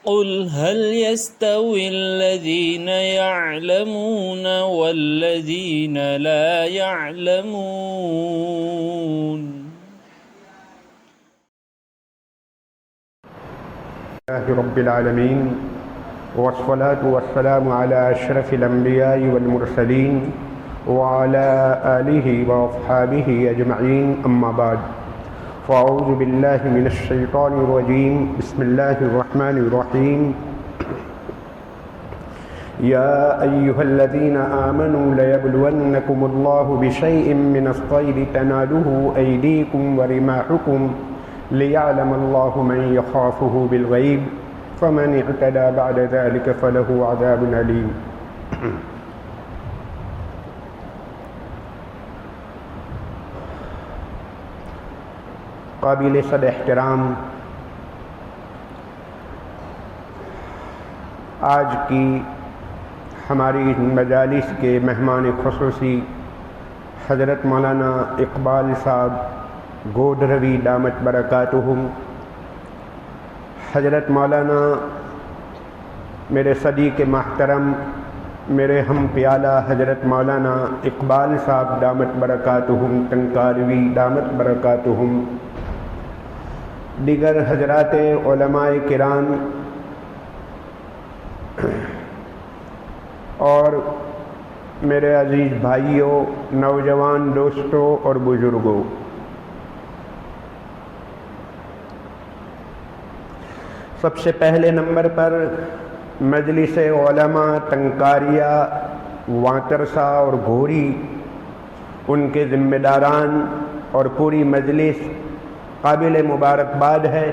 قل هل يستوي الذين يعلمون والذين لا يعلمون رب العالمين والصلاة والسلام على أشرف الأنبياء والمرسلين وعلى آله وأصحابه أجمعين أما بعد فأعوذ بالله من الشيطان الرجيم بسم الله الرحمن الرحيم يا أيها الذين آمنوا ليبلونكم الله بشيء من الصيد تناله أيديكم ورماحكم ليعلم الله من يخافه بالغيب فمن اعتدى بعد ذلك فله عذاب أليم. قابل صد احترام آج کی ہماری مجالس کے مہمان خصوصی حضرت مولانا اقبال صاحب گودروی دامت برکاتہم، حضرت مولانا میرے صدیق محترم میرے ہم پیالہ حضرت مولانا اقبال صاحب دامت برکاتہم تنکاروی دامت برکاتہم، دیگر حضرات علماء کرام اور میرے عزیز بھائیوں، نوجوان دوستوں اور بزرگوں، سب سے پہلے نمبر پر مجلس علماء تنکاریہ، وانترسا اور گھوری، ان کے ذمہ داران اور پوری مجلس قابل مبارکباد ہے۔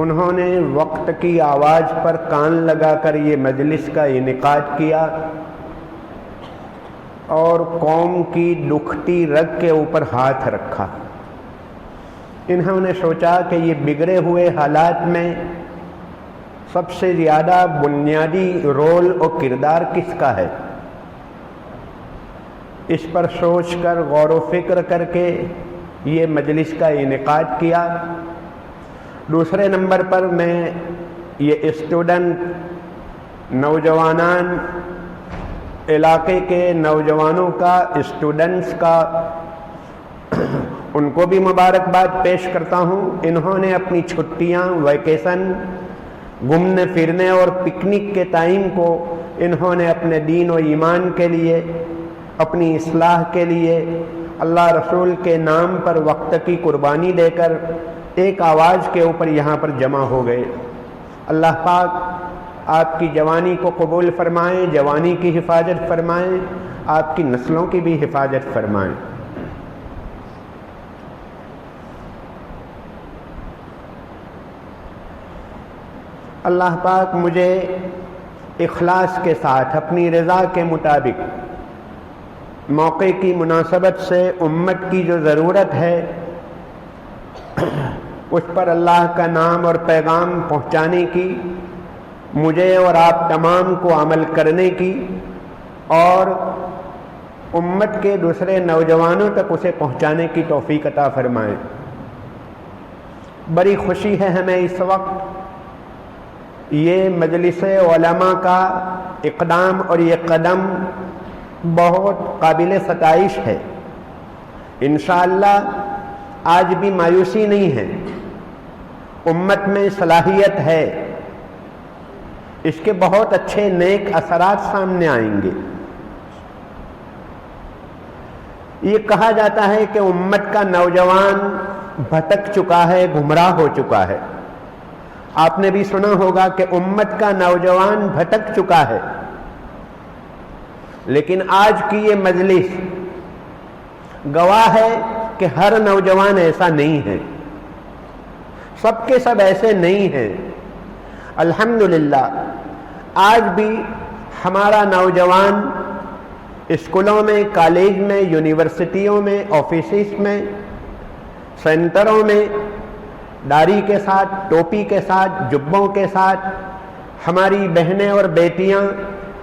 انہوں نے وقت کی آواز پر کان لگا کر یہ مجلس کا انعقاد کیا اور قوم کی دکھتی رگ کے اوپر ہاتھ رکھا۔ انہوں نے سوچا کہ یہ بگڑے ہوئے حالات میں سب سے زیادہ بنیادی رول اور کردار کس کا ہے، اس پر سوچ کر غور و فکر کر کے یہ مجلس کا انعقاد کیا۔ دوسرے نمبر پر میں یہ اسٹوڈنٹ نوجوانان علاقے کے نوجوانوں کا، اسٹوڈنٹس کا، ان کو بھی مبارکباد پیش کرتا ہوں۔ انہوں نے اپنی چھٹیاں، ویکیشن، گھومنے پھرنے اور پکنک کے ٹائم کو انہوں نے اپنے دین و ایمان کے لیے، اپنی اصلاح کے لیے، اللہ رسول کے نام پر وقت کی قربانی دے کر ایک آواز کے اوپر یہاں پر جمع ہو گئے۔ اللہ پاک آپ کی جوانی کو قبول فرمائیں، جوانی کی حفاظت فرمائیں، آپ کی نسلوں کی بھی حفاظت فرمائیں۔ اللہ پاک مجھے اخلاص کے ساتھ اپنی رضا کے مطابق موقع کی مناسبت سے امت کی جو ضرورت ہے اس پر اللہ کا نام اور پیغام پہنچانے کی، مجھے اور آپ تمام کو عمل کرنے کی اور امت کے دوسرے نوجوانوں تک اسے پہنچانے کی توفیق عطا فرمائے۔ بڑی خوشی ہے ہمیں اس وقت یہ مجلس علماء کا اقدام اور یہ قدم بہت قابل ستائش ہے۔ انشاءاللہ آج بھی مایوسی نہیں ہے، امت میں صلاحیت ہے، اس کے بہت اچھے نیک اثرات سامنے آئیں گے۔ یہ کہا جاتا ہے کہ امت کا نوجوان بھٹک چکا ہے، گمراہ ہو چکا ہے۔ آپ نے بھی سنا ہوگا کہ امت کا نوجوان بھٹک چکا ہے، لیکن آج کی یہ مجلس گواہ ہے کہ ہر نوجوان ایسا نہیں ہے، سب کے سب ایسے نہیں ہیں۔ الحمدللہ آج بھی ہمارا نوجوان اسکولوں میں، کالج میں، یونیورسٹیوں میں، آفیسز میں، سینٹروں میں داڑھی کے ساتھ، ٹوپی کے ساتھ، جبوں کے ساتھ، ہماری بہنیں اور بیٹیاں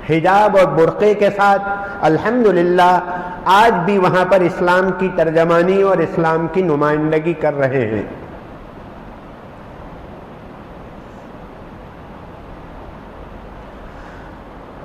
حجاب اور برقعے کے ساتھ الحمدللہ آج بھی وہاں پر اسلام کی ترجمانی اور اسلام کی نمائندگی کر رہے ہیں۔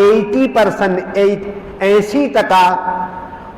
80% 80%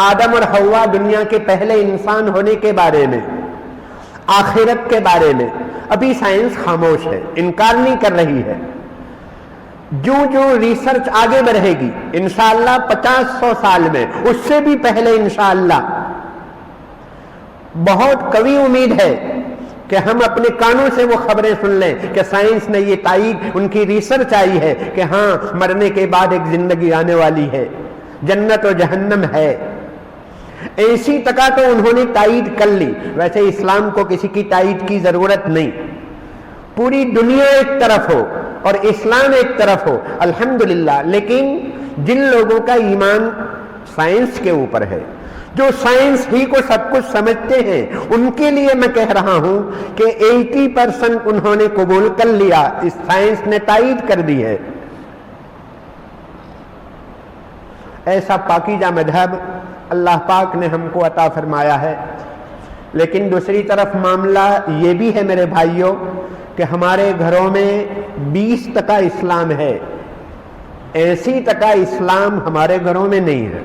آدم اور حوا دنیا کے پہلے انسان ہونے کے بارے میں، آخرت کے بارے میں ابھی سائنس خاموش ہے، انکار نہیں کر رہی ہے۔ جو ریسرچ آگے بڑھے گی انشاءاللہ 50-100 سال میں، اس سے بھی پہلے انشاءاللہ بہت قوی امید ہے کہ ہم اپنے کانوں سے وہ خبریں سن لیں کہ سائنس نے یہ تائید، ان کی ریسرچ آئی ہے کہ ہاں مرنے کے بعد ایک زندگی آنے والی ہے، جنت و جہنم ہے۔ ایسی تک تو انہوں نے تائید کر لی۔ ویسے اسلام کو کسی کی تائید کی ضرورت نہیں، پوری دنیا ایک طرف ہو اور اسلام ایک طرف ہو الحمدللہ، لیکن جن لوگوں کا ایمان سائنس کے اوپر ہے، جو سائنس ہی کو سب کچھ سمجھتے ہیں، ان کے لیے میں کہہ رہا ہوں کہ 80% انہوں نے قبول کر لیا، اس سائنس نے تائید کر دی ہے۔ ایسا پاکیزہ مذہب اللہ پاک نے ہم کو عطا فرمایا ہے۔ لیکن دوسری طرف معاملہ یہ بھی ہے میرے بھائیوں کہ ہمارے گھروں میں 20% اسلام ہے، 80% اسلام ہمارے گھروں میں نہیں ہے۔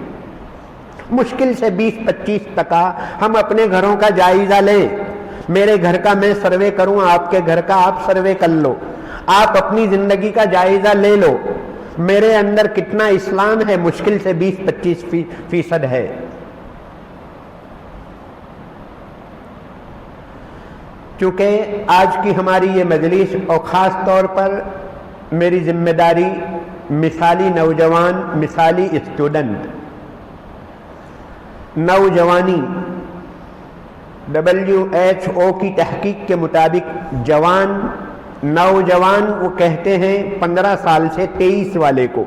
مشکل سے 20-25% ہم اپنے گھروں کا جائزہ لیں۔ میرے گھر کا میں سروے کروں، آپ کے گھر کا آپ سروے کر لو، آپ اپنی زندگی کا جائزہ لے لو، میرے اندر کتنا اسلام ہے؟ مشکل سے 20-25% ہے۔ چونکہ آج کی ہماری یہ مجلس اور خاص طور پر میری ذمہ داری مثالی نوجوان، مثالی اسٹوڈنٹ، نوجوانی WHO کی تحقیق کے مطابق نوجوان وہ کہتے ہیں 15 سال سے 23 والے کو،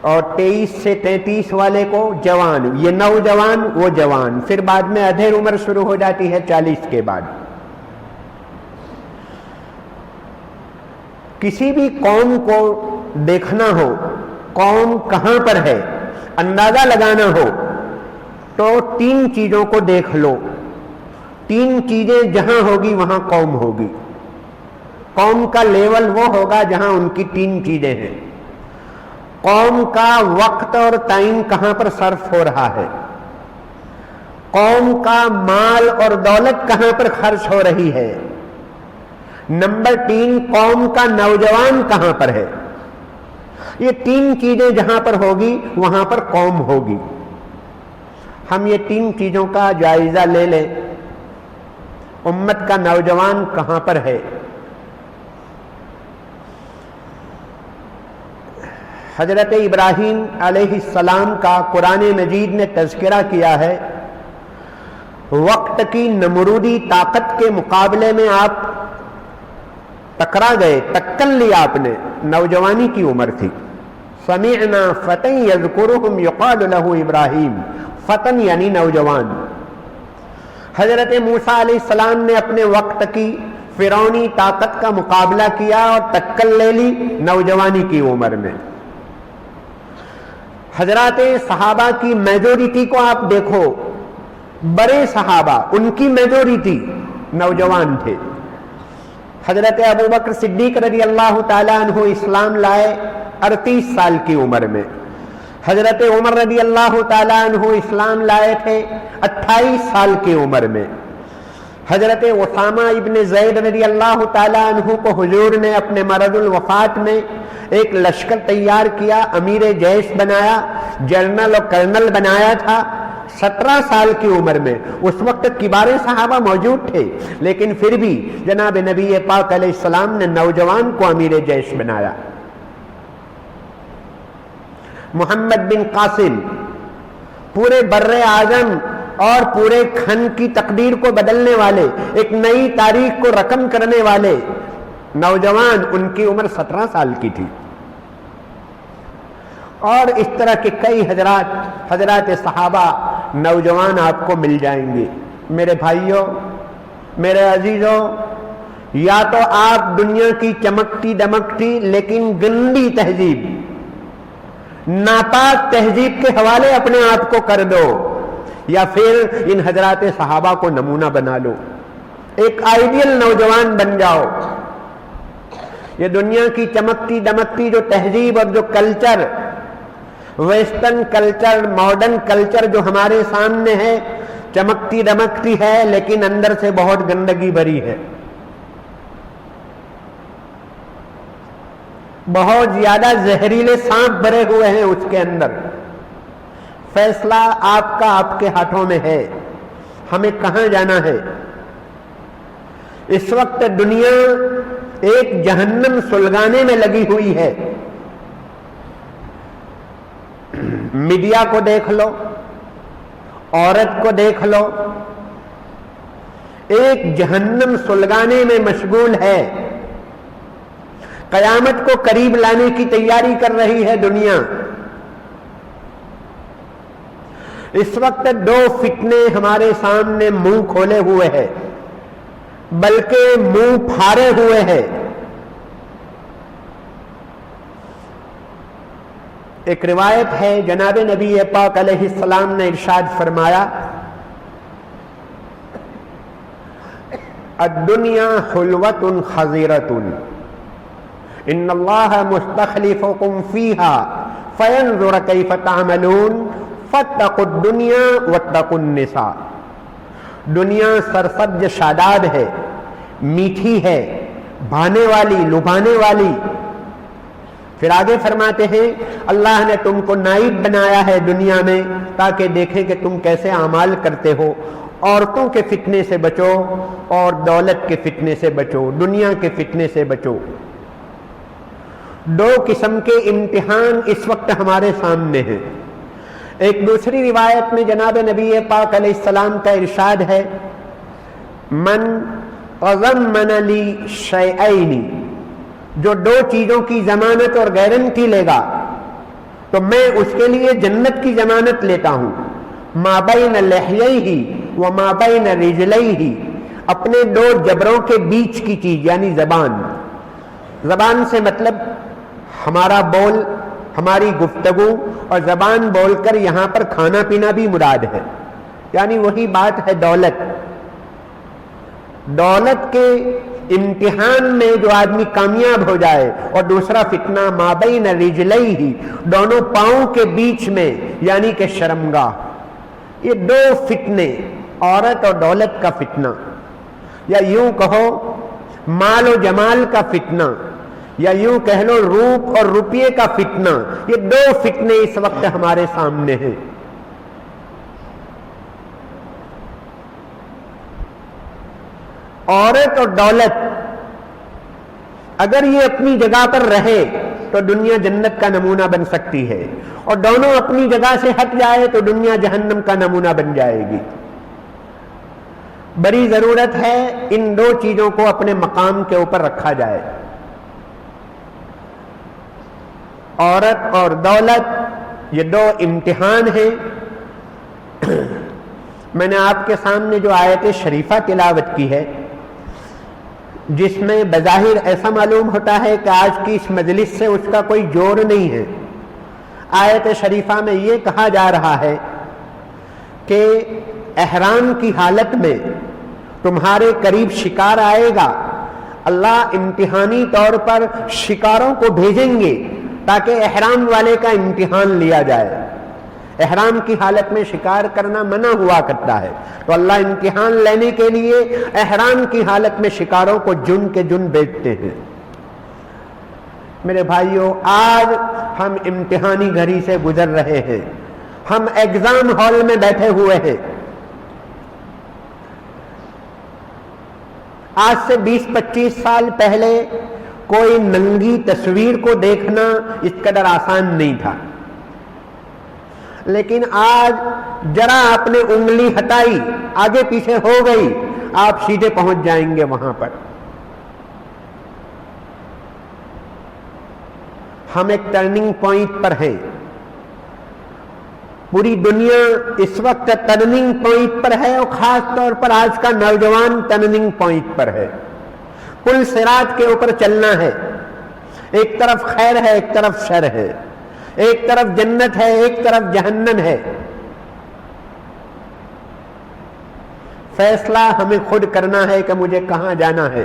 اور 23 سے 33 والے کو جوان، یہ نوجوان وہ جوان، پھر بعد میں ادھیر عمر شروع ہو جاتی ہے 40 کے بعد۔ کسی بھی قوم کو دیکھنا ہو، قوم کہاں پر ہے اندازہ لگانا ہو تو 3 چیزوں کو دیکھ لو۔ 3 چیزیں جہاں ہوگی وہاں قوم ہوگی۔ قوم کا لیول وہ ہوگا جہاں ان کی 3 چیزیں ہیں۔ قوم کا وقت اور ٹائم کہاں پر صرف ہو رہا ہے، قوم کا مال اور دولت کہاں پر خرچ ہو رہی ہے، نمبر 3 قوم کا نوجوان کہاں پر ہے۔ یہ 3 چیزیں جہاں پر ہوگی وہاں پر قوم ہوگی۔ ہم یہ 3 چیزوں کا جائزہ لے لیں، امت کا نوجوان کہاں پر ہے۔ حضرت ابراہیم علیہ السلام کا قرآن مجید نے تذکرہ کیا ہے۔ وقت کی نمرودی طاقت کے مقابلے میں آپ ٹکرا گئے، ٹکر لیا آپ نے، نوجوانی کی عمر تھی۔ سمعنا فتى يذكرهم يقال له ابراہیم، فتن یعنی نوجوان۔ حضرت موسیٰ علیہ السلام نے اپنے وقت کی فرعونی طاقت کا مقابلہ کیا اور ٹکر لے لی نوجوانی کی عمر میں۔ حضرات صحابہ کی میجورٹی کو آپ دیکھو، بڑے صحابہ ان کی میجورٹی نوجوان تھے۔ حضرت ابوبکر صدیق رضی اللہ تعالیٰ عنہ اسلام لائے 38 سال کی عمر میں۔ حضرت عمر رضی اللہ تعالیٰ عنہ اسلام لائے تھے 28 سال کی عمر میں۔ حضرت اسامہ ابن زید رضی اللہ تعالیٰ عنہ کو حضور نے اپنے مرض الوفات میں ایک لشکر تیار کیا، امیر جیش بنایا، جنرل اور کرنل بنایا تھا 17 سال کی عمر میں۔ اس وقت کبار صحابہ موجود تھے، لیکن پھر بھی جناب نبی پاک علیہ السلام نے نوجوان کو امیر جیش بنایا۔ محمد بن قاسم پورے بر اعظم اور پورے کھن کی تقدیر کو بدلنے والے، ایک نئی تاریخ کو رقم کرنے والے نوجوان، ان کی عمر 17 سال کی تھی۔ اور اس طرح کے کئی حضرات صحابہ نوجوان آپ کو مل جائیں گے۔ میرے بھائیوں، میرے عزیزوں، یا تو آپ دنیا کی چمکتی دمکتی لیکن گندی تہذیب، ناپاک تہذیب کے حوالے اپنے آپ کو کر دو، یا پھر ان حضرات صحابہ کو نمونہ بنا لو، ایک آئیڈیل نوجوان بن جاؤ۔ یہ دنیا کی چمکتی دمکتی جو تہذیب اور جو culture western culture, modern culture جو ہمارے سامنے ہے، چمکتی دمکتی ہے لیکن اندر سے بہت گندگی بھری ہے، بہت زیادہ زہریلے سانپ بھرے ہوئے ہیں اس کے اندر۔ فیصلہ آپ کا آپ کے ہاتھوں میں ہے، ہمیں کہاں جانا ہے۔ اس وقت دنیا ایک جہنم سلگانے میں لگی ہوئی ہے۔ میڈیا کو دیکھ لو، عورت کو دیکھ لو، ایک جہنم سلگانے میں مشغول ہے۔ قیامت کو قریب لانے کی تیاری کر رہی ہے دنیا۔ اس وقت دو فتنے ہمارے سامنے منہ کھولے ہوئے ہیں، بلکہ منہ پھاڑے ہوئے ہیں۔ ایک روایت ہے، جناب نبی پاک علیہ السلام نے ارشاد فرمایا، الدنیا حلوۃ خضرۃ ان اللہ مستخلفکم فیہا فینظر کیف تعملون فاتقوا الدنیا واتقوا النساء۔ دنیا سرسبز شاداب ہے، میٹھی ہے، بھانے والی، لبھانے والی۔ پھر آگے فرماتے ہیں، اللہ نے تم کو نائب بنایا ہے دنیا میں تاکہ دیکھیں کہ تم کیسے اعمال کرتے ہو۔ عورتوں کے فتنے سے بچو اور دولت کے فتنے سے بچو، دنیا کے فتنے سے بچو۔ دو قسم کے امتحان اس وقت ہمارے سامنے ہیں۔ ایک دوسری روایت میں جناب نبی پاک علیہ السلام کا ارشاد ہے، من تضمن لی شیئین، جو دو چیزوں کی ضمانت اور گارنٹی لے گا تو میں اس کے لیے جنت کی ضمانت لیتا ہوں۔ ما بین لحییہ و ما بین رجلیہ، اپنے دو جبروں کے بیچ کی چیز یعنی زبان۔ زبان سے مطلب ہمارا بول، ہماری گفتگو، اور زبان بول کر یہاں پر کھانا پینا بھی مراد ہے، یعنی وہی بات ہے دولت۔ دولت کے امتحان میں جو آدمی کامیاب ہو جائے، اور دوسرا فتنہ ما بین رجلیہ، دونوں پاؤں کے بیچ میں یعنی کہ شرمگاہ۔ یہ دو فتنے، عورت اور دولت کا فتنہ، یا یوں کہو مال و جمال کا فتنہ، یا یوں کہہ لو روپ اور روپیے کا فتنہ، یہ دو فتنے اس وقت ہمارے سامنے ہیں۔ عورت اور دولت اگر یہ اپنی جگہ پر رہے تو دنیا جنت کا نمونہ بن سکتی ہے، اور دونوں اپنی جگہ سے ہٹ جائے تو دنیا جہنم کا نمونہ بن جائے گی۔ بڑی ضرورت ہے ان دو چیزوں کو اپنے مقام کے اوپر رکھا جائے۔ عورت اور دولت یہ دو امتحان ہیں۔ میں نے آپ کے سامنے جو آیت شریفہ تلاوت کی ہے، جس میں بظاہر ایسا معلوم ہوتا ہے کہ آج کی اس مجلس سے اس کا کوئی جوڑ نہیں ہے۔ آیت شریفہ میں یہ کہا جا رہا ہے کہ احرام کی حالت میں تمہارے قریب شکار آئے گا، اللہ امتحانی طور پر شکاروں کو بھیجیں گے تاکہ احرام والے کا امتحان لیا جائے۔ احرام کی حالت میں شکار کرنا منع ہوا کرتا ہے، تو اللہ امتحان لینے کے لیے احرام کی حالت میں شکاروں کو جن کے جن بھیجتے ہیں۔ میرے بھائیوں، آج ہم امتحانی گھڑی سے گزر رہے ہیں، ہم ایگزام ہال میں بیٹھے ہوئے ہیں۔ آج سے 20-25 سال پہلے کوئی ننگی تصویر کو دیکھنا اس قدر آسان نہیں تھا، لیکن آج ذرا آپ نے انگلی ہٹائی، آگے پیچھے ہو گئی، آپ سیدھے پہنچ جائیں گے وہاں پر۔ ہم ایک ٹرننگ پوائنٹ پر ہیں، پوری دنیا اس وقت ٹرننگ پوائنٹ پر ہے، اور خاص طور پر آج کا نوجوان ٹرننگ پوائنٹ پر ہے۔ پل صراط کے اوپر چلنا ہے، ایک طرف خیر ہے ایک طرف شر ہے، ایک طرف جنت ہے ایک طرف جہنم ہے۔ فیصلہ ہمیں خود کرنا ہے کہ مجھے کہاں جانا ہے۔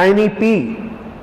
NEP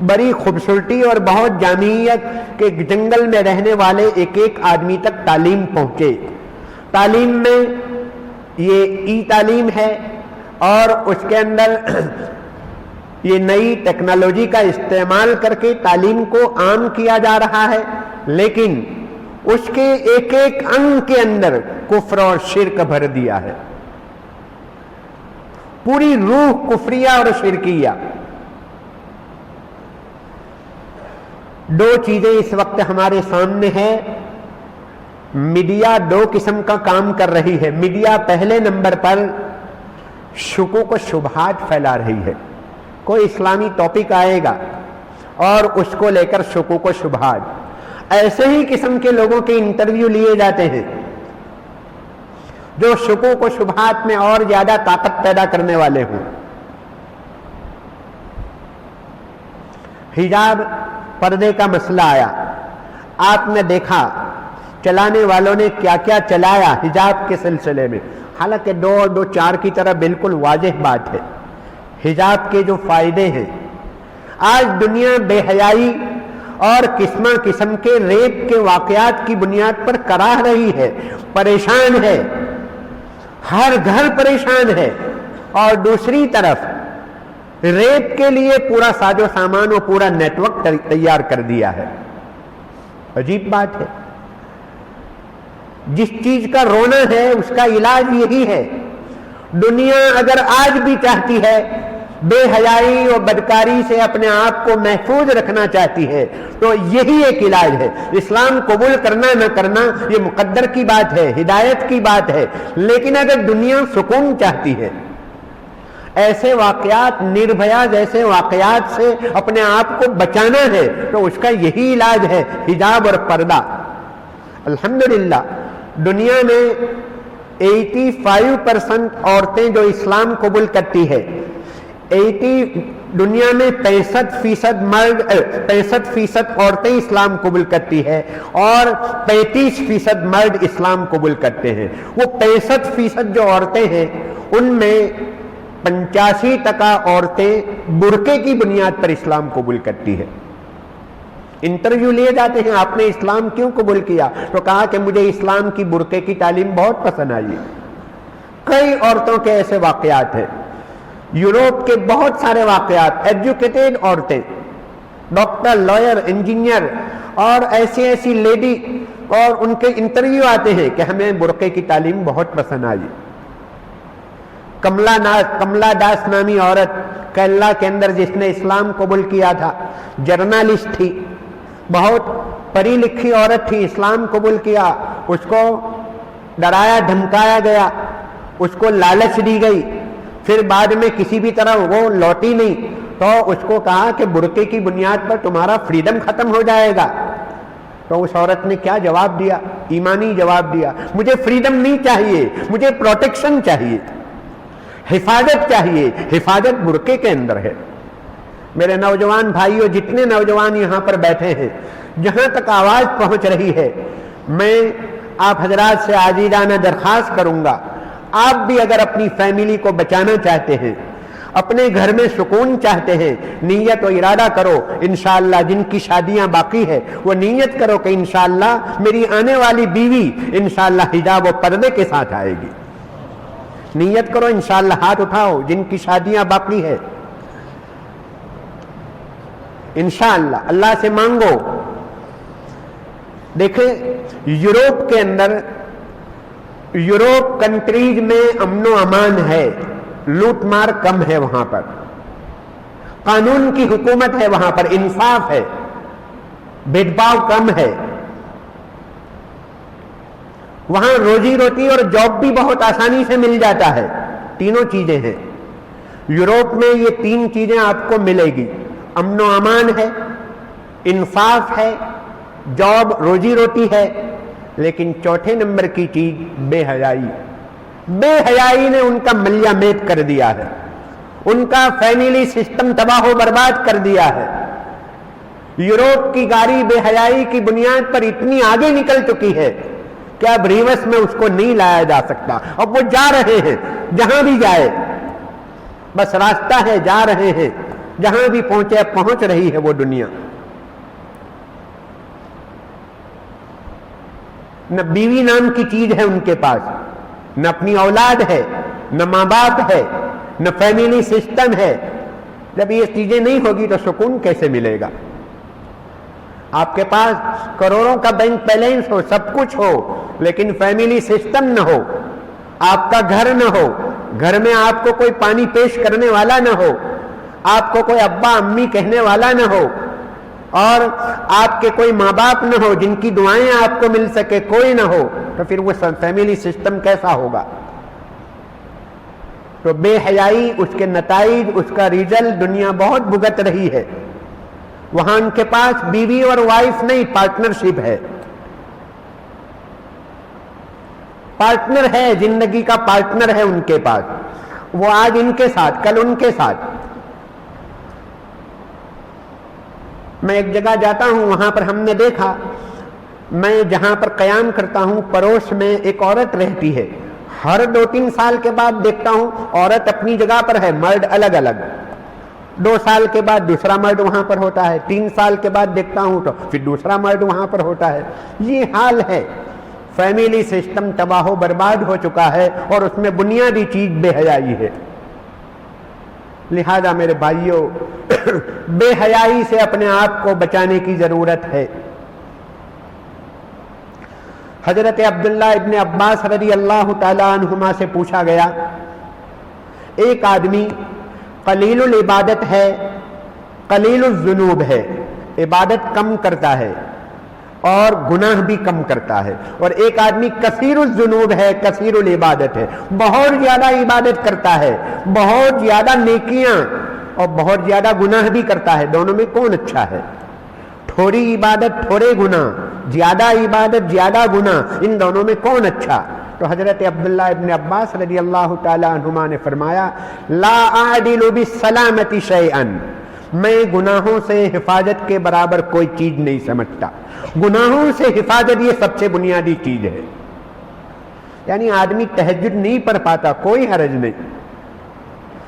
بڑی خوبصورتی اور بہت جامعیت کے جنگل میں رہنے والے ایک ایک آدمی تک تعلیم پہنچے. تعلیم میں یہ ای تعلیم ہے اور اس کے اندر یہ نئی ٹیکنالوجی کا استعمال کر کے تعلیم کو عام کیا جا رہا ہے، لیکن اس کے ایک ایک انگ کے اندر کفر اور شرک بھر دیا ہے. پوری روح کفریہ اور شرکیہ. دو چیزیں اس وقت ہمارے سامنے ہیں. میڈیا دو قسم کا کام کر رہی ہے. میڈیا پہلے نمبر پر شکوک و شبہات پھیلا رہی ہے. کوئی اسلامی ٹاپک آئے گا اور اس کو لے کر شکوک و شبہات. ایسے ہی قسم کے لوگوں کے انٹرویو لیے جاتے ہیں جو شکوک و شبہات میں اور زیادہ طاقت پیدا کرنے والے ہوں. حجاب پردے کا مسئلہ آیا، آپ نے دیکھا چلانے والوں نے کیا کیا چلایا حجاب کے سلسلے میں. حالانکہ دو چار کی طرح بالکل واضح بات ہے حجاب کے جو فائدے ہیں. آج دنیا بے حیائی اور قسم قسم کے ریپ کے واقعات کی بنیاد پر کراہ رہی ہے، پریشان ہے، ہر گھر پریشان ہے. اور دوسری طرف ریپ کے لیے پورا ساز و سامان اور پورا نیٹ ورک تیار کر دیا ہے. عجیب بات ہے. جس چیز کا رونا ہے اس کا علاج یہی ہے. دنیا اگر آج بھی چاہتی ہے بے حیائی اور بدکاری سے اپنے آپ کو محفوظ رکھنا چاہتی ہے تو یہی ایک علاج ہے. اسلام قبول کرنا نہ کرنا یہ مقدر کی بات ہے، ہدایت کی بات ہے، لیکن اگر دنیا سکون چاہتی ہے، ایسے واقعات نربھیا جیسے واقعات سے اپنے آپ کو بچانا ہے تو اس کا یہی علاج ہے حجاب اور پردہ. الحمدللہ دنیا میں 85% عورتیں جو اسلام قبول کرتی ہے، دنیا میں 65% عورتیں اسلام قبول کرتی ہے اور 35% مرد اسلام قبول کرتے ہیں. وہ 65% جو عورتیں ہیں ان میں 85% عورتیں برقعے کی بنیاد پر اسلام قبول کرتی ہے. انٹرویو لیے جاتے ہیں آپ نے اسلام کیوں قبول کیا تو کہا کہ مجھے اسلام کی برقعے کی تعلیم بہت پسند آئی. کئی عورتوں کے ایسے واقعات ہیں. یورپ کے بہت سارے واقعات، ایجوکیٹڈ عورتیں، ڈاکٹر، لائر، انجینئر اور ایسی لیڈی، اور ان کے انٹرویو آتے ہیں کہ ہمیں برقعے کی تعلیم بہت پسند آئی. کملا داس نامی عورت کیرلا کے اندر جس نے اسلام قبول کیا تھا، جرنلسٹ تھی، بہت پڑھی لکھی عورت تھی، اسلام قبول کیا. اس کو ڈرایا دھمکایا گیا، اس کو لالچ دی گئی، پھر بعد میں کسی بھی طرح وہ لوٹی نہیں تو اس کو کہا کہ برقعے کی بنیاد پر تمہارا فریڈم ختم ہو جائے گا. تو اس عورت نے کیا جواب دیا؟ ایمانی جواب دیا، مجھے فریڈم نہیں چاہیے، مجھے پروٹیکشن چاہیے، حفاظت چاہیے. حفاظت برقعے کے اندر ہے. میرے نوجوان بھائیوں، جتنے نوجوان یہاں پر بیٹھے ہیں، جہاں تک آواز پہنچ رہی ہے، میں آپ حضرات سے عاجزانہ درخواست کروں گا، آپ بھی اگر اپنی فیملی کو بچانا چاہتے ہیں، اپنے گھر میں سکون چاہتے ہیں، نیت و ارادہ کرو. انشاءاللہ جن کی شادیاں باقی ہے وہ نیت کرو کہ انشاءاللہ میری آنے والی بیوی انشاءاللہ حجاب و پردے کے ساتھ آئے گی. نیت کرو انشاءاللہ. ہاتھ اٹھاؤ جن کی شادیاں باقی ہے. انشاءاللہ اللہ سے مانگو. دیکھیں یوروپ کے اندر، یوروپ کنٹریز میں امن و امان ہے، لوٹ مار کم ہے، وہاں پر قانون کی حکومت ہے، وہاں پر انصاف ہے، بھید بھاؤ کم ہے، وہاں روزی روٹی اور جاب بھی بہت آسانی سے مل جاتا ہے. تینوں چیزیں ہیں یوروپ میں. یہ تین چیزیں آپ کو ملے گی. امن و امان ہے، انصاف ہے، جاب روزی روٹی ہے. لیکن چوتھے نمبر کی چیز بے حیائی. بے حیائی نے ان کا ملیہ میٹ کر دیا ہے، ان کا فیملی سسٹم تباہ و برباد کر دیا ہے. یوروپ کی گاڑی بے حیائی کی بنیاد پر اتنی آگے نکل چکی ہے کہ اب ریورس میں اس کو نہیں لایا جا سکتا. اب وہ جا رہے ہیں، جہاں بھی جائے بس راستہ ہے، جا رہے ہیں. جہاں بھی پہنچے پہنچ رہی ہے وہ دنیا. نہ بیوی نام کی چیز ہے ان کے پاس، نہ اپنی اولاد ہے، نہ ماں باپ ہے، نہ فیملی سسٹم ہے. جب یہ چیزیں نہیں ہوگی تو سکون کیسے ملے گا؟ آپ کے پاس کروڑوں کا بینک بیلنس ہو، سب کچھ ہو، لیکن فیملی سسٹم نہ ہو، آپ کا گھر نہ ہو، گھر میں آپ کو کوئی پانی پیش کرنے والا نہ ہو، آپ کو کوئی ابا امی کہنے والا نہ ہو، اور آپ کے کوئی ماں باپ نہ ہو جن کی دعائیں آپ کو مل سکے، کوئی نہ ہو، تو پھر وہ فیملی سسٹم کیسا ہوگا؟ تو بے حیائی، اس کے نتائج، اس کا ریزلٹ دنیا بہت بھگت رہی ہے. وہاں ان کے پاس بیوی اور وائف نہیں، پارٹنرشپ ہے، پارٹنر ہے، زندگی کا پارٹنر ہے ان کے پاس. وہ آج ان کے ساتھ، کل ان کے ساتھ. میں ایک جگہ جاتا ہوں، وہاں پر ہم نے دیکھا، میں جہاں پر قیام کرتا ہوں پڑوس میں ایک عورت رہتی ہے. ہر 2-3 سال کے بعد دیکھتا ہوں عورت اپنی جگہ پر ہے، مرد الگ الگ. 2 سال کے بعد دوسرا مرد وہاں پر ہوتا ہے، 3 سال کے بعد دیکھتا ہوں تو پھر دوسرا مرد وہاں پر ہوتا ہے. یہ حال ہے. فیملی سسٹم تباہ و برباد ہو چکا ہے، اور اس میں بنیادی چیز بے حیائی ہے. لہذا میرے بھائیوں، بے حیائی سے اپنے آپ کو بچانے کی ضرورت ہے. حضرت عبداللہ ابن عباس رضی اللہ تعالیٰ عنہما سے پوچھا گیا، ایک آدمی قلیل العبادت ہے، قلیل الذنوب ہے، عبادت کم کرتا ہے اور گناہ بھی کم کرتا ہے، اور ایک آدمی کثیر الذنوب ہے، کثیر العبادت ہے، بہت زیادہ عبادت کرتا ہے، بہت زیادہ نیکیاں اور بہت زیادہ گناہ بھی کرتا ہے. دونوں میں کون اچھا ہے؟ تھوڑی عبادت تھوڑے گناہ، زیادہ عبادت زیادہ گناہ، ان دونوں میں کون اچھا؟ تو حضرت عبداللہ ابن عباس رضی اللہ تعالی عنہما نے فرمایا، لا اعدل بالسلامۃ شیئا، میں گناہوں سے حفاظت کے برابر کوئی چیز نہیں سمجھتا. گناہوں سے حفاظت یہ سب سے بنیادی چیز ہے. یعنی آدمی تہجد نہیں پڑھ پاتا، کوئی حرج نہیں،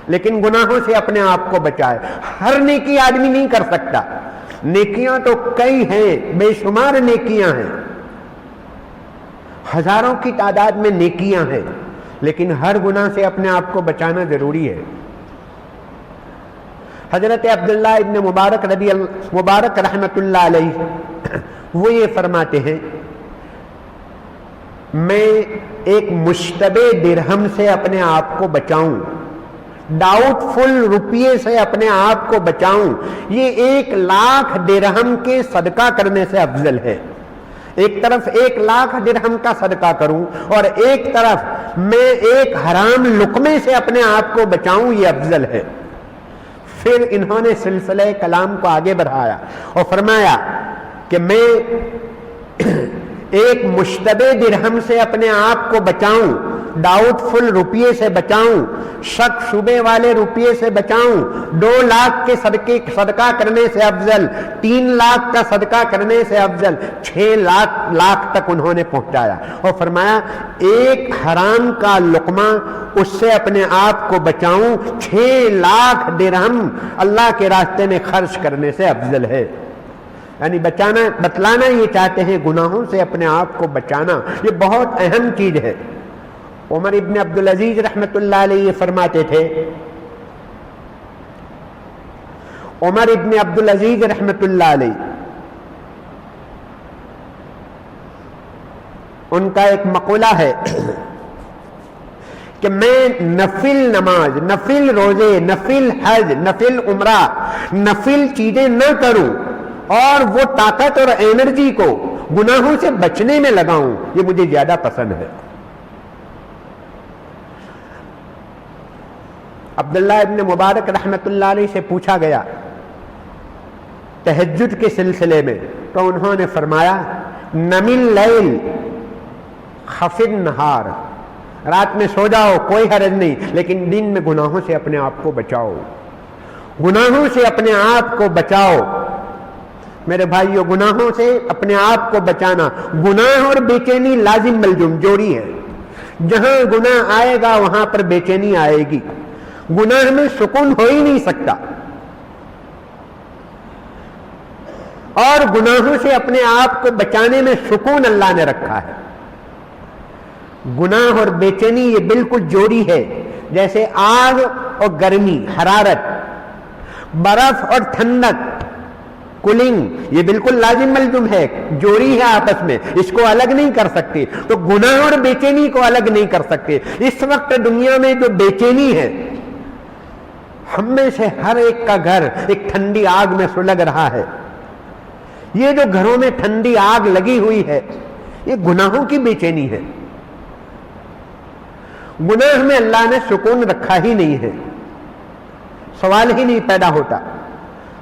لیکن گناہوں سے اپنے آپ کو بچائے. ہر نیکی آدمی نہیں کر سکتا، نیکیاں تو کئی ہیں، بے شمار نیکیاں ہیں، ہزاروں کی تعداد میں نیکیاں ہیں، لیکن ہر گناہ سے اپنے آپ کو بچانا ضروری ہے. حضرت عبداللہ ابن مبارک رحمت اللہ علیہ وہ یہ فرماتے ہیں، میں ایک مشتبہ درہم سے اپنے آپ کو بچاؤں، ڈاؤٹ فل روپیے سے اپنے آپ کو بچاؤں، یہ 1,00,000 درہم کے صدقہ کرنے سے افضل ہے. ایک طرف 1,00,000 درہم کا صدقہ کروں اور ایک طرف میں ایک حرام لقمے سے اپنے آپ کو بچاؤں، یہ افضل ہے. پھر انہوں نے سلسلہ کلام کو آگے بڑھایا اور فرمایا کہ میں ایک مشتبہ درہم سے اپنے آپ کو بچاؤں، ڈاؤٹ فل روپیے سے بچاؤں، شک شبے والے روپیے سے بچاؤں، 2,00,000 کے صدقہ کرنے سے افضل، 3,00,000 کا صدقہ کرنے سے افضل، 6,00,000 تک انہوں نے پہنچایا اور فرمایا ایک حرام کا لقمہ اس سے اپنے آپ کو بچاؤں، 6,00,000 درہم اللہ کے راستے میں خرچ کرنے سے افضل ہے. یعنی بتلانا یہ چاہتے ہیں گناہوں سے اپنے آپ کو بچانا یہ بہت اہم چیز ہے. عمر ابن عبدالعزیز رحمت اللہ علیہ یہ فرماتے تھے، عمر ابن عبدالعزیز رحمت اللہ علیہ ان کا ایک مقولہ ہے کہ میں نفل نماز، نفل روزے، نفل حج، نفل عمرہ، نفل چیزیں نہ کروں اور وہ طاقت اور انرجی کو گناہوں سے بچنے میں لگاؤں، یہ مجھے زیادہ پسند ہے. عبداللہ ابن مبارک رحمت اللہ علیہ سے پوچھا گیا تہجد کے سلسلے میں، تو انہوں نے فرمایا نم اللیل خف النہار، رات میں سو جاؤ کوئی حرج نہیں، لیکن دن میں گناہوں سے اپنے آپ کو بچاؤ، گناہوں سے اپنے آپ کو بچاؤ. میرے بھائیو، گناہوں سے اپنے آپ کو بچانا، گناہ اور بے چینی لازم ملزوم جوڑی ہے. جہاں گناہ آئے گا وہاں پر بے چینی آئے گی، گناہ میں سکون ہو ہی نہیں سکتا. اور گناہوں سے اپنے آپ کو بچانے میں سکون اللہ نے رکھا ہے. گناہ اور بے چینی یہ بالکل جوڑی ہے، جیسے آگ اور گرمی، حرارت، برف اور ٹھنڈک، کولنگ، یہ بالکل لازم ملزوم ہے، جوڑی ہے آپس میں، اس کو الگ نہیں کر سکتے. تو گناہ اور بے چینی کو الگ نہیں کر سکتے. اس وقت دنیا میں جو بے چینی ہے، ہم میں سے ہر ایک کا گھر ایک ٹھنڈی آگ میں سلگ رہا ہے. یہ جو گھروں میں ٹھنڈی آگ لگی ہوئی ہے، یہ گناہوں کی بے چینی ہے. گناہ میں اللہ نے سکون رکھا ہی نہیں ہے، سوال ہی نہیں پیدا ہوتا.